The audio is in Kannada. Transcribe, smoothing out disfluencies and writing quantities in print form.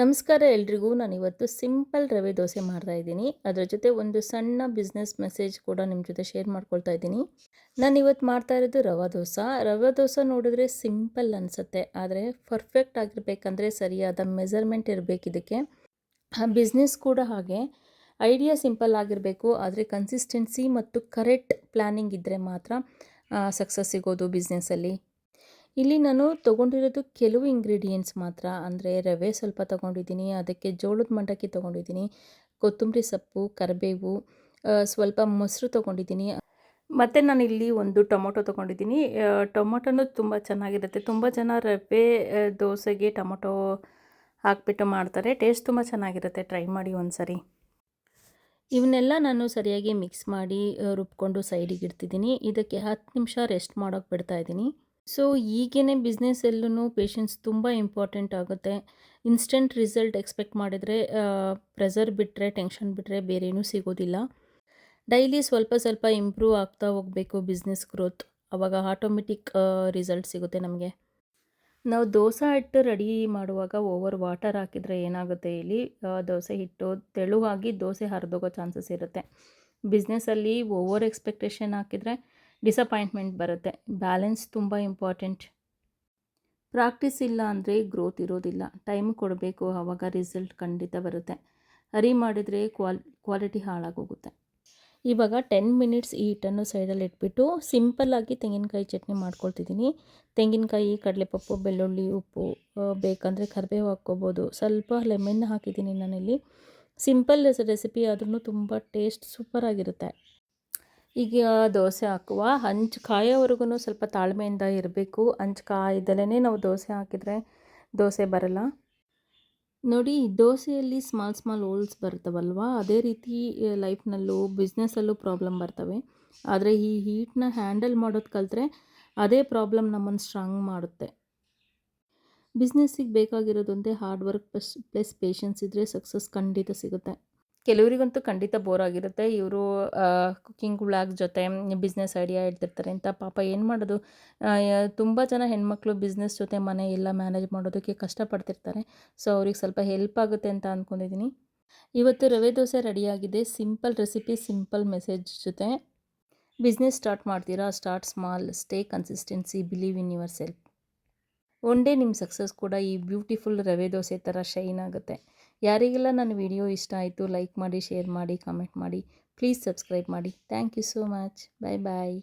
ನಮಸ್ಕಾರ ಎಲ್ರಿಗೂ. ನಾನಿವತ್ತು ಸಿಂಪಲ್ ರವೆ ದೋಸೆ ಮಾಡ್ತಾ ಇದ್ದೀನಿ. ಅದರ ಜೊತೆ ಒಂದು ಸಣ್ಣ ಬಿಸ್ನೆಸ್ ಮೆಸೇಜ್ ಕೂಡ ನಿಮ್ಮ ಜೊತೆ ಶೇರ್ ಮಾಡ್ಕೊಳ್ತಾ ಇದ್ದೀನಿ. ನಾನಿವತ್ತು ಮಾಡ್ತಾ ಇರೋದು ರವೆ ದೋಸೆ ನೋಡಿದ್ರೆ ಸಿಂಪಲ್ ಅನಿಸುತ್ತೆ, ಆದರೆ ಪರ್ಫೆಕ್ಟ್ ಆಗಿರಬೇಕಂದ್ರೆ ಸರಿಯಾದ ಮೆಜರ್ಮೆಂಟ್ ಇರಬೇಕು ಇದಕ್ಕೆ. ಆ ಬಿಸ್ನೆಸ್ ಕೂಡ ಹಾಗೆ. ಐಡಿಯಾ ಸಿಂಪಲ್ ಆಗಿರಬೇಕು, ಆದರೆ ಕನ್ಸಿಸ್ಟೆನ್ಸಿ ಮತ್ತು ಕರೆಕ್ಟ್ ಪ್ಲ್ಯಾನಿಂಗ್ ಇದ್ದರೆ ಮಾತ್ರ ಸಕ್ಸಸ್ ಸಿಗೋದು ಬಿಸ್ನೆಸ್ಸಲ್ಲಿ. ಇಲ್ಲಿ ನಾನು ತೊಗೊಂಡಿರೋದು ಕೆಲವು ಇಂಗ್ರೀಡಿಯೆಂಟ್ಸ್ ಮಾತ್ರ. ಅಂದರೆ ರವೆ ಸ್ವಲ್ಪ ತೊಗೊಂಡಿದ್ದೀನಿ, ಅದಕ್ಕೆ ಜೋಳದ ಮಂಡಕ್ಕಿ ತೊಗೊಂಡಿದ್ದೀನಿ, ಕೊತ್ತಂಬರಿ ಸೊಪ್ಪು, ಕರಿಬೇವು, ಸ್ವಲ್ಪ ಮೊಸರು ತೊಗೊಂಡಿದ್ದೀನಿ. ಮತ್ತು ನಾನಿಲ್ಲಿ ಒಂದು ಟೊಮೊಟೊ ತೊಗೊಂಡಿದ್ದೀನಿ. ಟೊಮೊಟೊನೂ ತುಂಬ ಚೆನ್ನಾಗಿರುತ್ತೆ. ತುಂಬ ಜನ ರವೆ ದೋಸೆಗೆ ಟೊಮೊಟೊ ಹಾಕಿಬಿಟ್ಟು ಮಾಡ್ತಾರೆ. ಟೇಸ್ಟ್ ತುಂಬ ಚೆನ್ನಾಗಿರುತ್ತೆ, ಟ್ರೈ ಮಾಡಿ ಒಂದು ಸರಿ. ಇವನ್ನೆಲ್ಲ ನಾನು ಸರಿಯಾಗಿ ಮಿಕ್ಸ್ ಮಾಡಿ ರುಬ್ಕೊಂಡು ಸೈಡಿಗೆ ಇಡ್ತಿದ್ದೀನಿ. ಇದಕ್ಕೆ 10 ನಿಮಿಷ ರೆಸ್ಟ್ ಮಾಡೋಕ್ಕೆ ಬಿಡ್ತಾಯಿದ್ದೀನಿ. ಸೊ ಈಗೇನೆ ಬಿಸ್ನೆಸ್ಸಲ್ಲೂ ಪೇಷನ್ಸ್ ತುಂಬ ಇಂಪಾರ್ಟೆಂಟ್ ಆಗುತ್ತೆ. ಇನ್ಸ್ಟೆಂಟ್ ರಿಸಲ್ಟ್ ಎಕ್ಸ್ಪೆಕ್ಟ್ ಮಾಡಿದರೆ ಪ್ರೆಷರ್ ಬಿಟ್ಟರೆ, ಟೆನ್ಷನ್ ಬಿಟ್ಟರೆ ಬೇರೇನೂ ಸಿಗೋದಿಲ್ಲ. ಡೈಲಿ ಸ್ವಲ್ಪ ಸ್ವಲ್ಪ ಇಂಪ್ರೂವ್ ಆಗ್ತಾ ಹೋಗಬೇಕು ಬಿಸ್ನೆಸ್ ಗ್ರೋತ್. ಆವಾಗ ಆಟೋಮೆಟಿಕ್ ರಿಸಲ್ಟ್ ಸಿಗುತ್ತೆ ನಮಗೆ. ನಾವು ದೋಸೆ ಹಿಟ್ಟು ರೆಡಿ ಮಾಡುವಾಗ ಓವರ್ ವಾಟರ್ ಹಾಕಿದರೆ ಏನಾಗುತ್ತೆ, ಇಲ್ಲಿ ದೋಸೆ ಹಿಟ್ಟು ತೆಳುವಾಗಿ ದೋಸೆ ಹರಿದೋಗೋ ಚಾನ್ಸಸ್ ಇರುತ್ತೆ. ಬಿಸ್ನೆಸ್ಸಲ್ಲಿ ಓವರ್ ಎಕ್ಸ್ಪೆಕ್ಟೇಷನ್ ಹಾಕಿದರೆ ಡಿಸಪಾಯಿಂಟ್ಮೆಂಟ್ ಬರುತ್ತೆ. ಬ್ಯಾಲೆನ್ಸ್ ತುಂಬ ಇಂಪಾರ್ಟೆಂಟ್. ಪ್ರಾಕ್ಟೀಸ್ ಇಲ್ಲ ಅಂದರೆ ಗ್ರೋತ್ ಇರೋದಿಲ್ಲ. ಟೈಮ್ ಕೊಡಬೇಕು, ಆವಾಗ ರಿಸಲ್ಟ್ ಖಂಡಿತ ಬರುತ್ತೆ. ಹರಿ ಮಾಡಿದರೆ ಕ್ವಾಲಿಟಿ ಹಾಳಾಗೋಗುತ್ತೆ. ಇವಾಗ 10 ಮಿನಿಟ್ಸ್ ಈ ಹಿಟ್ಟನ್ನು ಸೈಡಲ್ಲಿ ಇಟ್ಬಿಟ್ಟು ಸಿಂಪಲ್ಲಾಗಿ ತೆಂಗಿನಕಾಯಿ ಚಟ್ನಿ ಮಾಡ್ಕೊಳ್ತಿದ್ದೀನಿ. ತೆಂಗಿನಕಾಯಿ, ಕಡಲೆಪಪ್ಪು, ಬೆಳ್ಳುಳ್ಳಿ, ಉಪ್ಪು, ಬೇಕಂದರೆ ಕರಿಬೇವು ಹಾಕ್ಕೋಬೋದು. ಸ್ವಲ್ಪ ಲೆಮನ್ ಹಾಕಿದ್ದೀನಿ ನಾನಿಲ್ಲಿ. ಸಿಂಪಲ್ ರೆಸಿಪಿ ಆದ್ರೂ ತುಂಬ ಟೇಸ್ಟ್ ಸೂಪರಾಗಿರುತ್ತೆ. ಈಗ ದೋಸೆ ಹಾಕುವ ಹಂಚು ಕಾಯೋವರೆಗೂ ಸ್ವಲ್ಪ ತಾಳ್ಮೆಯಿಂದ ಇರಬೇಕು. ಹಂಚು ಕಾಯ್ದಲೇ ನಾವು ದೋಸೆ ಹಾಕಿದರೆ ದೋಸೆ ಬರಲ್ಲ. ನೋಡಿ, ದೋಸೆಯಲ್ಲಿ ಸ್ಮಾಲ್ ಹೋಲ್ಸ್ ಬರ್ತವಲ್ವ, ಅದೇ ರೀತಿ ಲೈಫ್ನಲ್ಲೂ ಬಿಸ್ನೆಸ್ಸಲ್ಲೂ ಪ್ರಾಬ್ಲಮ್ ಬರ್ತವೆ. ಆದರೆ ಈ ಹೀಟ್ನ ಹ್ಯಾಂಡಲ್ ಮಾಡೋದು ಕಲಿತ್ರೆ ಅದೇ ಪ್ರಾಬ್ಲಮ್ ನಮ್ಮನ್ನು ಸ್ಟ್ರಾಂಗ್ ಮಾಡುತ್ತೆ. ಬಿಸ್ನೆಸ್ಸಿಗೆ ಬೇಕಾಗಿರೋದೊಂದೇ ಹಾರ್ಡ್ ವರ್ಕ್ ಪ್ಲಸ್ ಪೇಷನ್ಸ್ ಇದ್ದರೆ ಸಕ್ಸಸ್ ಖಂಡಿತ ಸಿಗುತ್ತೆ. ಕೆಲವರಿಗಂತೂ ಖಂಡಿತ ಬೋರ್ ಆಗಿರುತ್ತೆ. ಇವರು ಕುಕ್ಕಿಂಗ್ ವ್ಲಾಗ್ ಜೊತೆ ಬಿಸ್ನೆಸ್ ಐಡಿಯಾ ಹೇಳ್ತಿರ್ತಾರೆ ಅಂತ. ಪಾಪ ಏನು ಮಾಡೋದು, ತುಂಬ ಜನ ಹೆಣ್ಮಕ್ಳು ಬಿಸ್ನೆಸ್ ಜೊತೆ ಮನೆ ಎಲ್ಲ ಮ್ಯಾನೇಜ್ ಮಾಡೋದಕ್ಕೆ ಕಷ್ಟಪಡ್ತಿರ್ತಾರೆ. ಸೊ ಅವ್ರಿಗೆ ಸ್ವಲ್ಪ ಹೆಲ್ಪ್ ಆಗುತ್ತೆ ಅಂತ ಅಂದ್ಕೊಂಡಿದ್ದೀನಿ. ಇವತ್ತು ರವೆ ದೋಸೆ ರೆಡಿಯಾಗಿದೆ. ಸಿಂಪಲ್ ರೆಸಿಪಿ, ಸಿಂಪಲ್ ಮೆಸೇಜ್ ಜೊತೆ. ಬಿಸ್ನೆಸ್ ಸ್ಟಾರ್ಟ್ ಮಾಡ್ತೀರಾ, start small, stay consistency, believe in your self. One day ನಿಮ್ಮ ಸಕ್ಸಸ್ ಕೂಡ ಈ ಬ್ಯೂಟಿಫುಲ್ ರವೆ ದೋಸೆ ಥರ ಶೈನ್ ಆಗುತ್ತೆ. ಯಾರಿಗೆಲ್ಲ ನನ್ನ ವಿಡಿಯೋ ಇಷ್ಟ ಆಯಿತು ಲೈಕ್ ಮಾಡಿ, ಶೇರ್ ಮಾಡಿ, ಕಾಮೆಂಟ್ ಮಾಡಿ, ಪ್ಲೀಸ್ ಸಬ್ಸ್ಕ್ರೈಬ್ ಮಾಡಿ. Thank you so much. Bye bye.